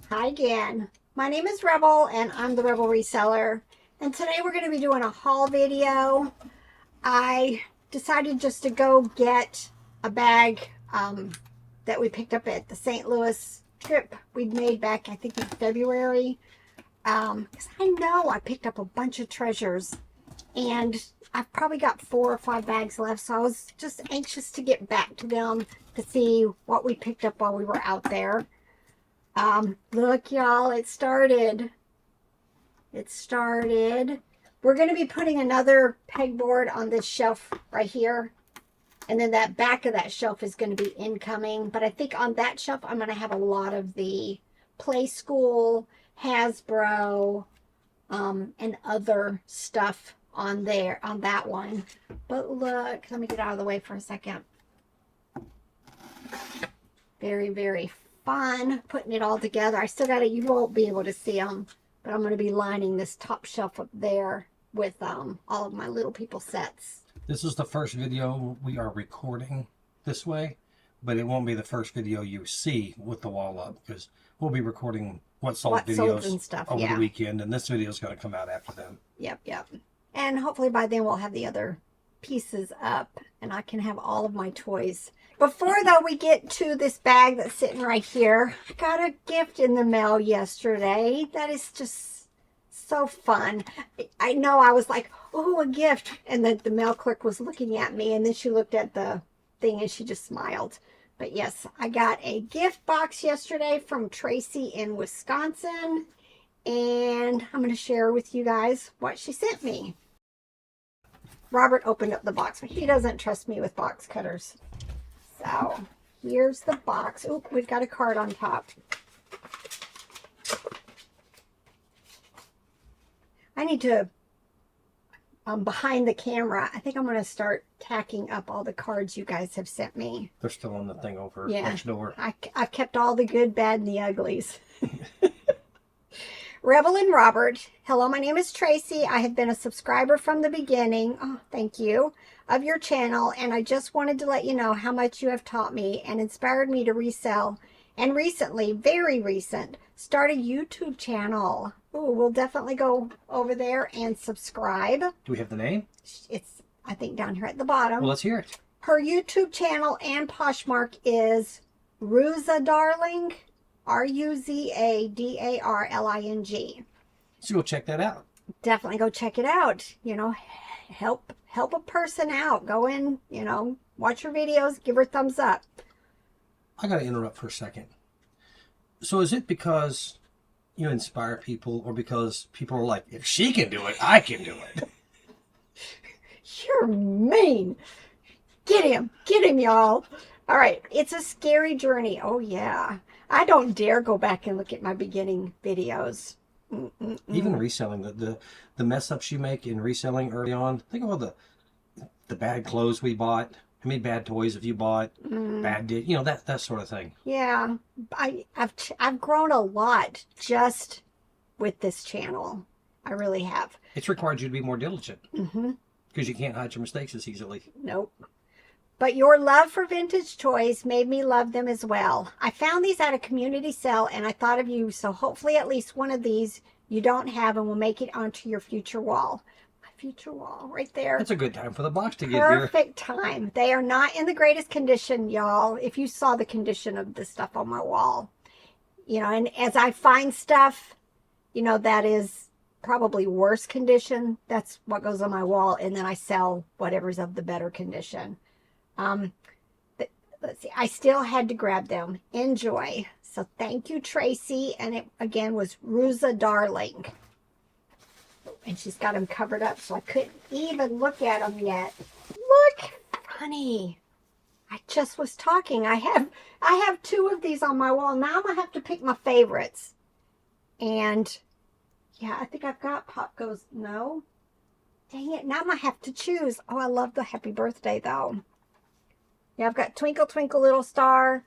Hi again. My name is Rebel and I'm the Rebel Reseller. And today we're going to be doing a haul video. I decided just to go get a bag that we picked up at the St. Louis trip we'd made back, I think, in February. Because I know I picked up a bunch of treasures and I've probably got 4 or 5 bags left. So I was just anxious to get back to them to see what we picked up while we were out there. Look, y'all, it started. We're going to be putting another pegboard on this shelf right here. And then that back of that shelf is going to be incoming. But I think on that shelf, I'm going to have a lot of the Play School, Hasbro, and other stuff on there, on that one. But look, let me get out of the way for a second. Very, very fun putting it all together. I still got it. You won't be able to see them, but I'm going to be lining this top shelf up there with all of my Little People sets. This is the first video we are recording this way, but it won't be the first video you see with the wall up, because we'll be recording what sold videos and stuff, over the weekend, and this video is going to come out after them. Yep. And hopefully by then we'll have the other pieces up and I can have all of my toys. Before though we get to this bag that's sitting right here, I got a gift in the mail yesterday. That is just so fun. I know I was like, oh, a gift. And then the mail clerk was looking at me and then she looked at the thing and she just smiled. But yes, I got a gift box yesterday from Tracy in Wisconsin. And I'm going to share with you guys what she sent me. Robert opened up the box, but he doesn't trust me with box cutters. So here's the box. Oh, we've got a card on top. I need to, behind the camera, I think I'm going to start tacking up all the cards you guys have sent me. They're still on the thing over next door. I've kept all the good, bad, and the uglies. Rebel and Robert, hello, my name is Tracy. I have been a subscriber from the beginning, thank you, of your channel, and I just wanted to let you know how much you have taught me and inspired me to resell, and recently, very recent, start a YouTube channel. Ooh, we'll definitely go over there and subscribe. Do we have the name? It's, I think, down here at the bottom. Well, let's hear it. Her YouTube channel and Poshmark is Ruza Darling. Ruzadarling. So go check that out. Definitely go check it out. You know, help a person out. Go in, you know, watch her videos, give her thumbs up. I got to interrupt for a second. So is it because you inspire people, or because people are like, if she can do it, I can do it? You're mean. Get him, y'all. All right, it's a scary journey. Oh yeah. I don't dare go back and look at my beginning videos. Even reselling, the mess ups you make in reselling early on. Think of all the bad clothes we bought. How many bad toys have you bought? Bad, you know, that sort of thing. Yeah, I've grown a lot just with this channel. I really have. It's required you to be more diligent. Because you can't hide your mistakes as easily. Nope. But your love for vintage toys made me love them as well. I found these at a community sale and I thought of you, so hopefully at least one of these you don't have and will make it onto your future wall. My future wall, right there. That's a good time for the box to get here. Perfect time. They are not in the greatest condition, y'all. If you saw the condition of the stuff on my wall. You know, and as I find stuff, you know, that is probably worse condition, that's what goes on my wall, and then I sell whatever's of the better condition. Let's see, I still had to grab them. Enjoy. So thank you, Tracy. And it again was Ruza Darling. And she's got them covered up, so I couldn't even look at them yet. Look, funny. I just was talking. I have 2 of these on my wall. Now I'm gonna have to pick my favorites. And yeah, I think I've got Pop Goes. No. Dang it. Now I'm gonna have to choose. Oh, I love the happy birthday though. Yeah, I've got Twinkle Twinkle Little Star,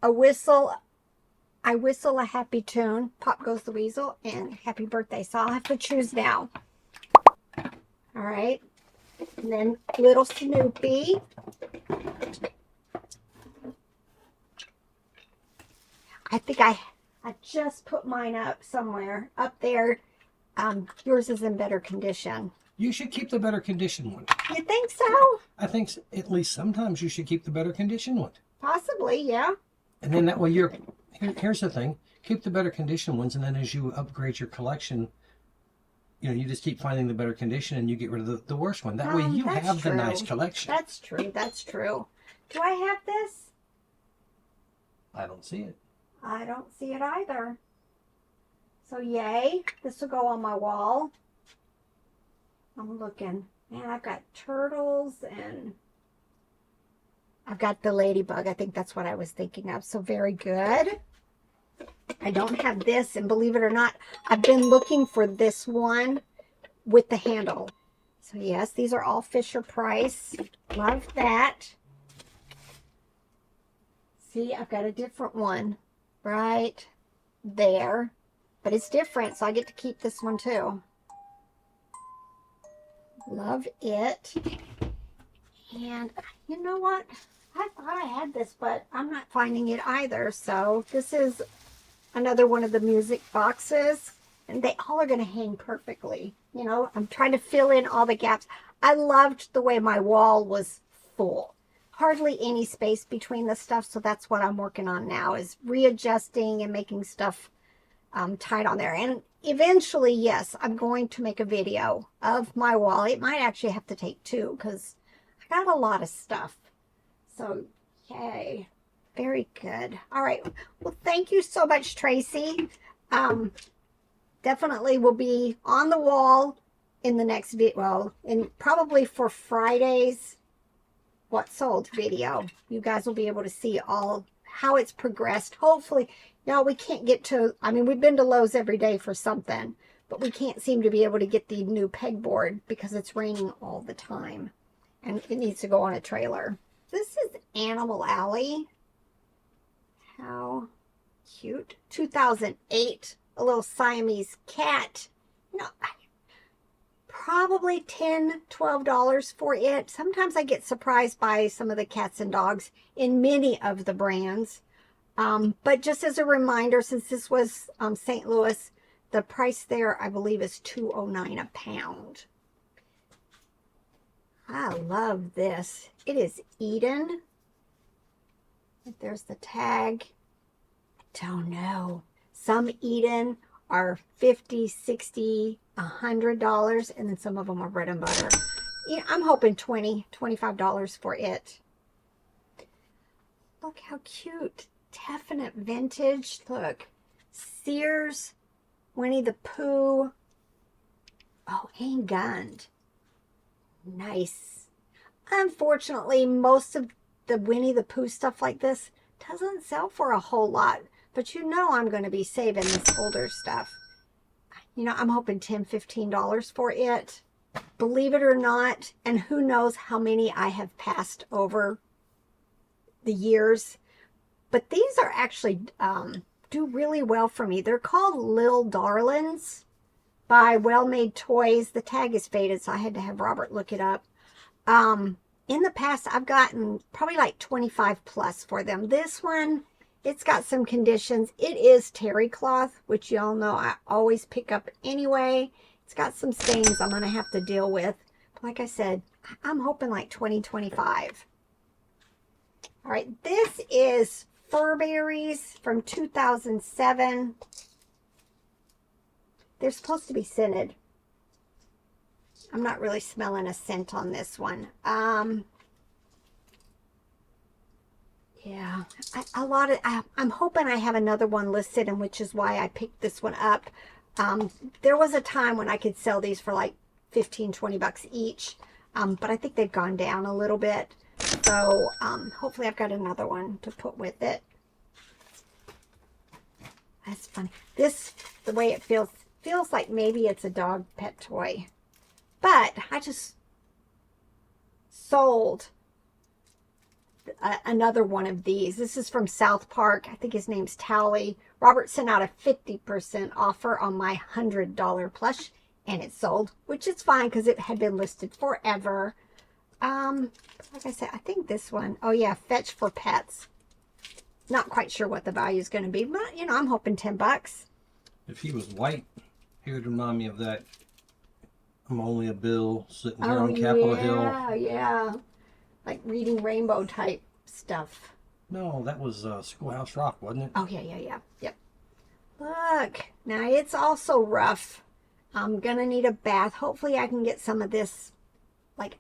a whistle, I Whistle a Happy Tune, Pop Goes the Weasel, and Happy Birthday. So I'll have to choose now. All right. And then Little Snoopy. I think I I just put mine up somewhere. Up there. Yours is in better condition. You should keep the better condition one. You think so? I think at least sometimes you should keep the better condition one. Possibly, yeah. And then that way here's the thing. Keep the better condition ones, and then as you upgrade your collection, you just keep finding the better condition and you get rid of the worst one. That way you have the nice collection. That's true. That's true. Do I have this? I don't see it. I don't see it either. So yay. This will go on my wall. I'm looking. Man, I've got turtles and I've got the ladybug. I think that's what I was thinking of. So very good. I don't have this, and believe it or not, I've been looking for this one with the handle. So yes, these are all Fisher Price. Love that. See, I've got a different one right there, but it's different, so I get to keep this one too. Love it. And you know what? I thought I had this, but I'm not finding it either. So this is another one of the music boxes, and they all are going to hang perfectly. I'm trying to fill in all the gaps. I loved the way my wall was full. Hardly any space between the stuff, so that's what I'm working on now, is readjusting and making stuff tight on there. And eventually, yes, I'm going to make a video of my wall. It might actually have to take two because I got a lot of stuff. So, yay. Very good. All right. Well, thank you so much, Tracy. Definitely will be on the wall in the next video. Well, probably for Friday's What Sold video. You guys will be able to see all how it's progressed. Hopefully, now we can't get to, we've been to Lowe's every day for something, but we can't seem to be able to get the new pegboard because it's raining all the time and it needs to go on a trailer. This is Animal Alley. How cute. 2008. A little Siamese cat. Probably $10, $12 for it. Sometimes I get surprised by some of the cats and dogs in many of the brands. But just as a reminder, since this was St. Louis, the price there, I believe, is $2.09 a pound. I love this. It is Eden. There's the tag. Don't know. Some Eden are $50, $60, $100, and then some of them are bread and butter. I'm hoping $20, $25 for it. Look how cute. Definite vintage. Look. Sears, Winnie the Pooh. Oh, and gunned. Nice. Unfortunately, most of the Winnie the Pooh stuff like this doesn't sell for a whole lot. But I'm going to be saving this older stuff. I'm hoping $10, $15 for it. Believe it or not, and who knows how many I have passed over the years. But these are actually do really well for me. They're called Lil Darlings by Well Made Toys. The tag is faded, so I had to have Robert look it up. In the past, I've gotten probably like 25 plus for them. This one, it's got some conditions. It is terry cloth, which y'all know I always pick up anyway. It's got some stains I'm going to have to deal with. But like I said, I'm hoping like 20, 25. All right, this is Furberries from 2007. They're supposed to be scented. I'm not really smelling a scent on this one. Yeah, I'm hoping I have another one listed, and which is why I picked this one up. There was a time when I could sell these for like 15, 20 bucks each, but I think they've gone down a little bit. So hopefully I've got another one to put with it. That's funny. This, the way it feels like maybe it's a dog pet toy. But I just sold another one of these. This is from South Park. I think his name's Towley. Robert sent out a 50% offer on my $100 plush, and it sold, which is fine because it had been listed forever. Like I said, I think this one, oh yeah, Fetch for Pets. Not quite sure what the value is going to be, but, you know, I'm hoping 10 bucks. If he was white, he would remind me of that I'm Only a Bill sitting here on Capitol Hill. Yeah. Like Reading Rainbow type stuff. No, that was Schoolhouse Rock, wasn't it? Oh, yeah. Yep. Look, now it's also rough. I'm going to need a bath. Hopefully I can get some of this, like,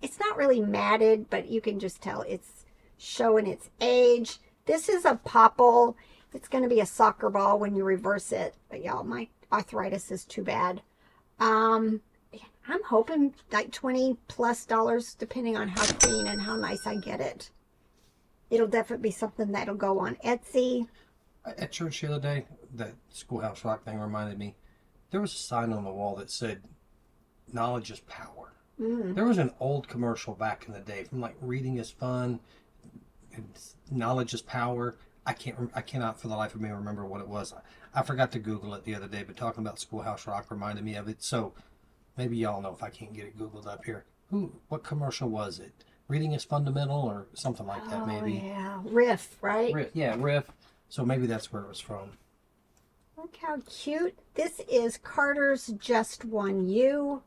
it's not really matted, but you can just tell it's showing its age. This is a popple. It's going to be a soccer ball when you reverse it. But y'all, my arthritis is too bad. I'm hoping like $20+ depending on how clean and how nice I get it. It'll definitely be something that'll go on Etsy. At church the other day, that Schoolhouse Rock thing reminded me, there was a sign on the wall that said, knowledge is power. There was an old commercial back in the day from like Reading is Fun, and knowledge is power. I cannot for the life of me remember what it was. I forgot to Google it the other day, but talking about Schoolhouse Rock reminded me of it. So maybe y'all know if I can't get it Googled up here. What commercial was it? Reading is Fundamental or something like that, maybe. Oh, yeah. Riff, right? Riff. So maybe that's where it was from. Look how cute. This is Carter's Just One You.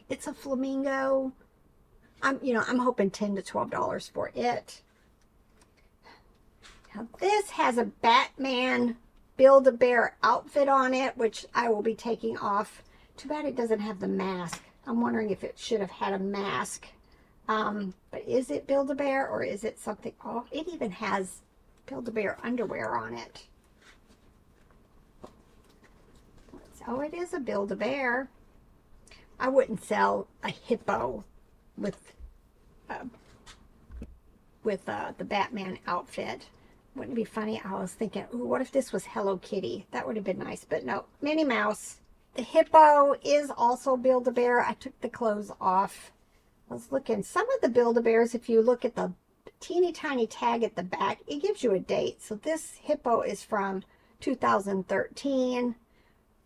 It's a flamingo. I'm hoping $10 to $12 for it. Now this has a Batman Build-A-Bear outfit on it, which I will be taking off. Too bad it doesn't have the mask. I'm wondering if it should have had a mask. But is it Build-A-Bear or is it something? Oh, it even has Build-A-Bear underwear on it. Oh, it is a Build-A-Bear. I wouldn't sell a hippo with the Batman outfit. Wouldn't it be funny? I was thinking, ooh, what if this was Hello Kitty? That would have been nice, but no. Minnie Mouse. The hippo is also Build-A-Bear. I took the clothes off. I was looking. Some of the Build-A-Bears, if you look at the teeny tiny tag at the back, it gives you a date. So this hippo is from 2013.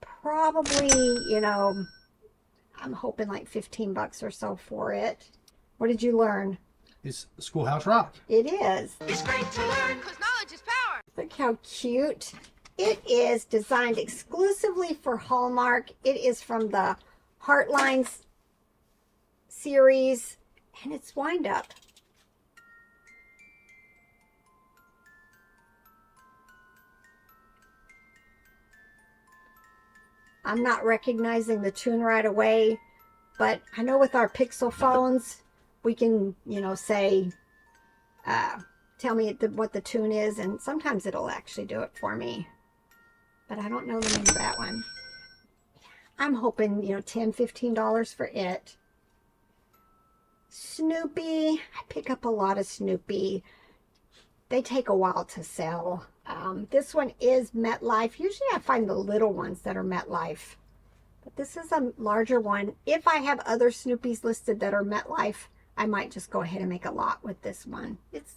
Probably, you know, I'm hoping like 15 bucks or so for it. What did you learn? It's Schoolhouse Rock. It is. It's great to learn because knowledge is power. Look how cute. It is designed exclusively for Hallmark. It is from the Heartlines series, and it's wind up. I'm not recognizing the tune right away, but I know with our Pixel phones, we can, you know, say, tell me what the tune is, and sometimes it'll actually do it for me. But I don't know the name of that one. I'm hoping, you know, $10, $15 for it. Snoopy. I pick up a lot of Snoopy. They take a while to sell. This one is MetLife. Usually I find the little ones that are MetLife. But this is a larger one. If I have other Snoopies listed that are MetLife, I might just go ahead and make a lot with this one. It's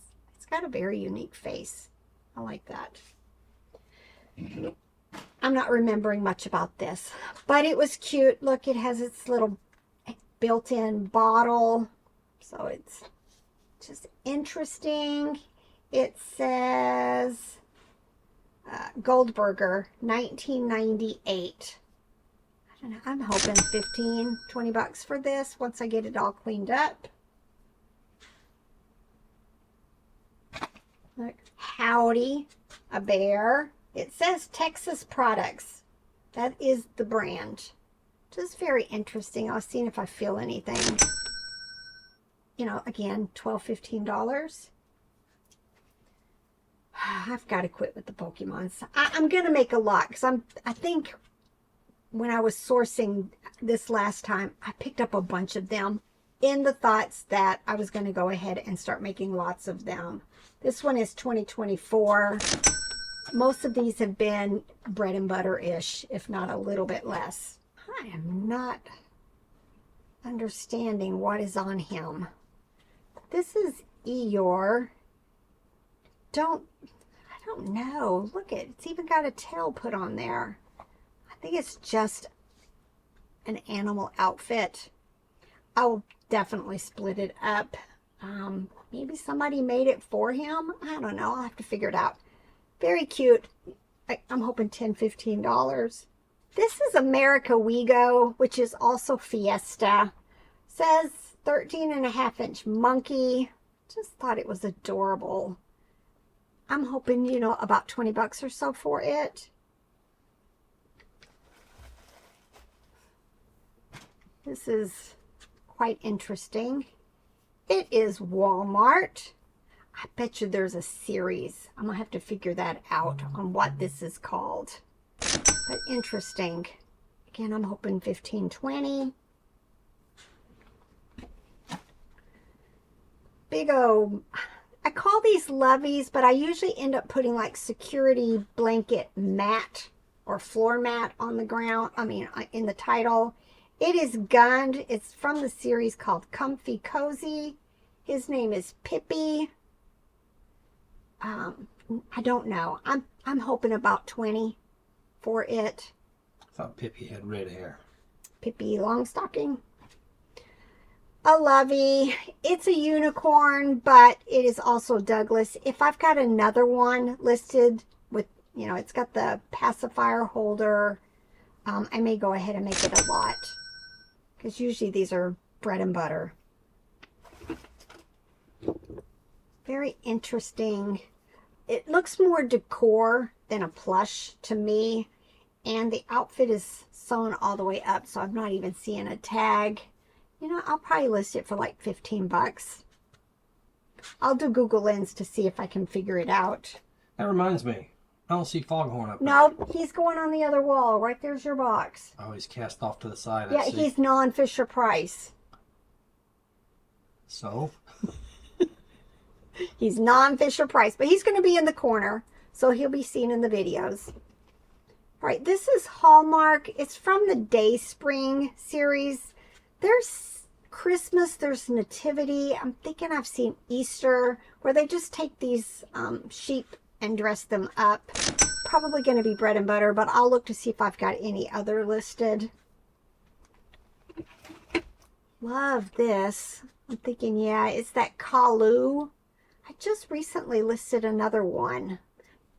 got a very unique face. I like that. I'm not remembering much about this, but it was cute. Look, it has its little built-in bottle. So it's just interesting. It says Goldberger, 1998. I don't know. I'm hoping 15, 20 bucks for this once I get it all cleaned up. Look, Howdy, a bear. It says Texas Products. That is the brand. Just very interesting. I was seeing if I feel anything. You know, again, $12, $15. I've got to quit with the Pokemons. I'm going to make a lot because I think when I was sourcing this last time, I picked up a bunch of them in the thoughts that I was going to go ahead and start making lots of them. This one is 2024. Most of these have been bread and butter-ish, if not a little bit less. I am not understanding what is on him. This is Eeyore. I don't know. Look, it's even got a tail put on there. I think it's just an animal outfit. I'll definitely split it up. maybe somebody made it for him. I don't know. I'll have to figure it out. Very cute. I'm hoping $10, $15. This is America We Go, which is also Fiesta. Says 13.5-inch monkey. Just thought it was adorable. I'm hoping, you know, about 20 bucks or so for it. This is quite interesting. It is Walmart. I bet you there's a series. I'm gonna have to figure that out on what this is called. But interesting. Again, I'm hoping 15, 20. Big O. I call these loveys, but I usually end up putting like security blanket mat or floor mat on the ground. I mean, in the title. It is Gund. It's from the series called Comfy Cozy. His name is Pippi. I don't know. I'm hoping about 20 for it. I thought Pippi had red hair. Pippi Longstocking. A lovey. It's a unicorn, but it is also Douglas. If I've got another one listed with, you know, it's got the pacifier holder, I may go ahead and make it a lot. Because usually these are bread and butter. Very interesting. It looks more decor than a plush to me. And the outfit is sewn all the way up, so I'm not even seeing a tag. You know, I'll probably list it for like 15 bucks. I'll do Google Lens to see if I can figure it out. That reminds me. I don't see Foghorn up there. No, he's going on the other wall. Right there's your box. Oh, he's cast off to the side. Yeah, he's non-Fisher Price. So? He's non-Fisher Price, but he's going to be in the corner, so he'll be seen in the videos. All right, this is Hallmark. It's from the Dayspring series. There's Christmas, there's Nativity. I'm thinking I've seen Easter, where they just take these sheep and dress them up. Probably going to be bread and butter, but I'll look to see if I've got any other listed. Love this. I'm thinking, yeah, it's that Kalu. I just recently listed another one.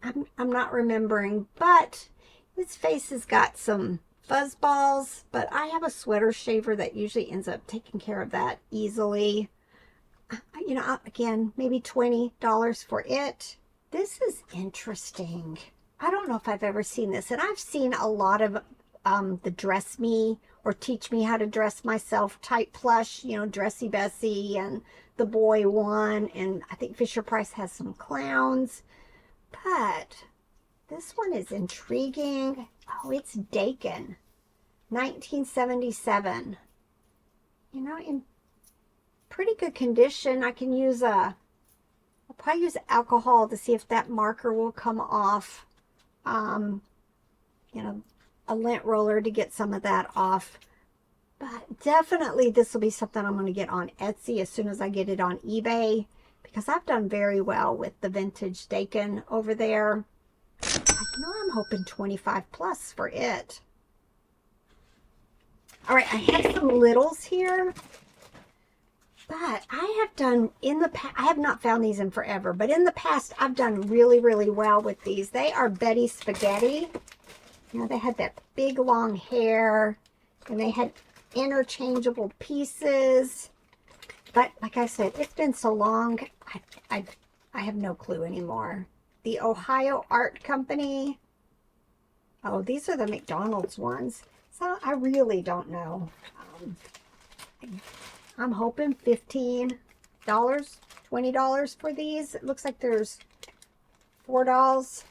I'm not remembering, but his face has got some fuzz balls, but I have a sweater shaver that usually ends up taking care of that easily. You know, again, maybe $20 for it. This is interesting. I don't know if I've ever seen this, and I've seen a lot of the Dress Me or Teach Me How to Dress Myself type plush, you know, Dressy Bessie and the boy one, and I think Fisher Price has some clowns, but this one is intriguing. Oh, it's Dakin, 1977. You know, in pretty good condition. I can use I'll probably use alcohol to see if that marker will come off. You know, a lint roller to get some of that off. But definitely this will be something I'm going to get on Etsy as soon as I get it on eBay, because I've done very well with the vintage Dakin over there. I know I'm hoping 25 plus for it. All right, I have some littles here, but I have done in the past, I have not found these in forever, but in the past I've done really, really well with these. They are Betty Spaghetti. You know, they had that big long hair, and they had interchangeable pieces. But like I said, it's been so long, I have no clue anymore. The Ohio Art Company. Oh, these are the McDonald's ones. So I really don't know. I'm hoping $15, $20 for these. It looks like there's 4 dolls.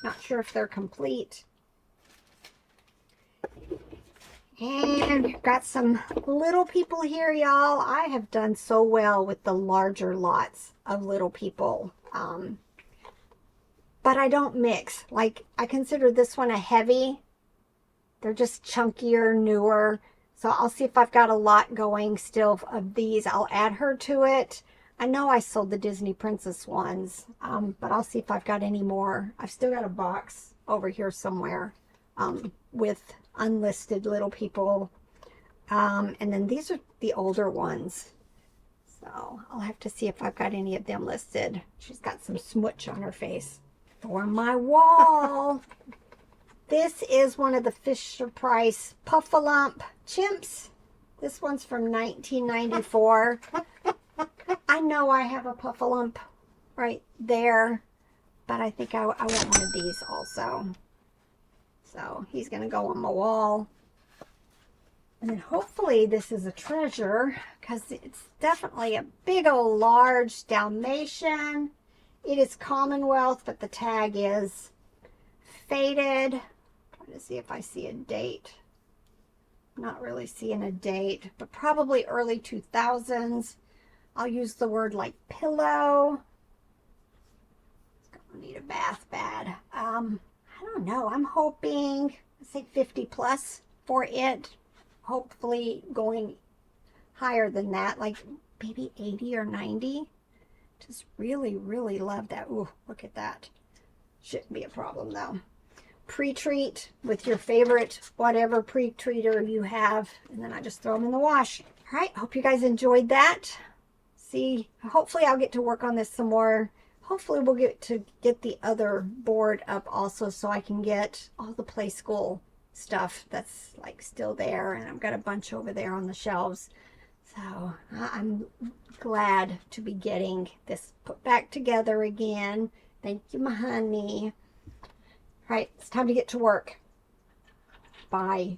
Not sure if they're complete. And got some little people here, y'all. I have done so well with the larger lots of little people. But I don't mix. Like, I consider this one a heavy. They're just chunkier, newer. So I'll see if I've got a lot going still of these. I'll add her to it. I know I sold the Disney Princess ones, but I'll see if I've got any more. I've still got a box over here somewhere with unlisted little people. And then these are the older ones. So I'll have to see if I've got any of them listed. She's got some smooch on her face. For my wall. This is one of the Fisher Price Puffalump chimps. This one's from 1994. I know I have a Puffalump right there, but I think I want one of these also. So he's going to go on my wall. And then hopefully this is a treasure, because it's definitely a big old large Dalmatian. It is Commonwealth, but the tag is faded. Trying to see if I see a date. Not really seeing a date, but probably early 2000s. I'll use the word like pillow. It's gonna need a bath bad. I don't know. I'm hoping, let's say 50 plus for it. Hopefully going higher than that, like maybe 80 or 90. Just really, really love that. Ooh, look at that. Shouldn't be a problem though. Pre-treat with your favorite whatever pre-treater you have, and then I just throw them in the wash. All right, hope you guys enjoyed that. See, hopefully I'll get to work on this some more. Hopefully we'll get to get the other board up also, so I can get all the play school stuff that's like still there, and I've got a bunch over there on the shelves. So I'm glad to be getting this put back together again. Thank you, my honey. All right, it's time to get to work. Bye.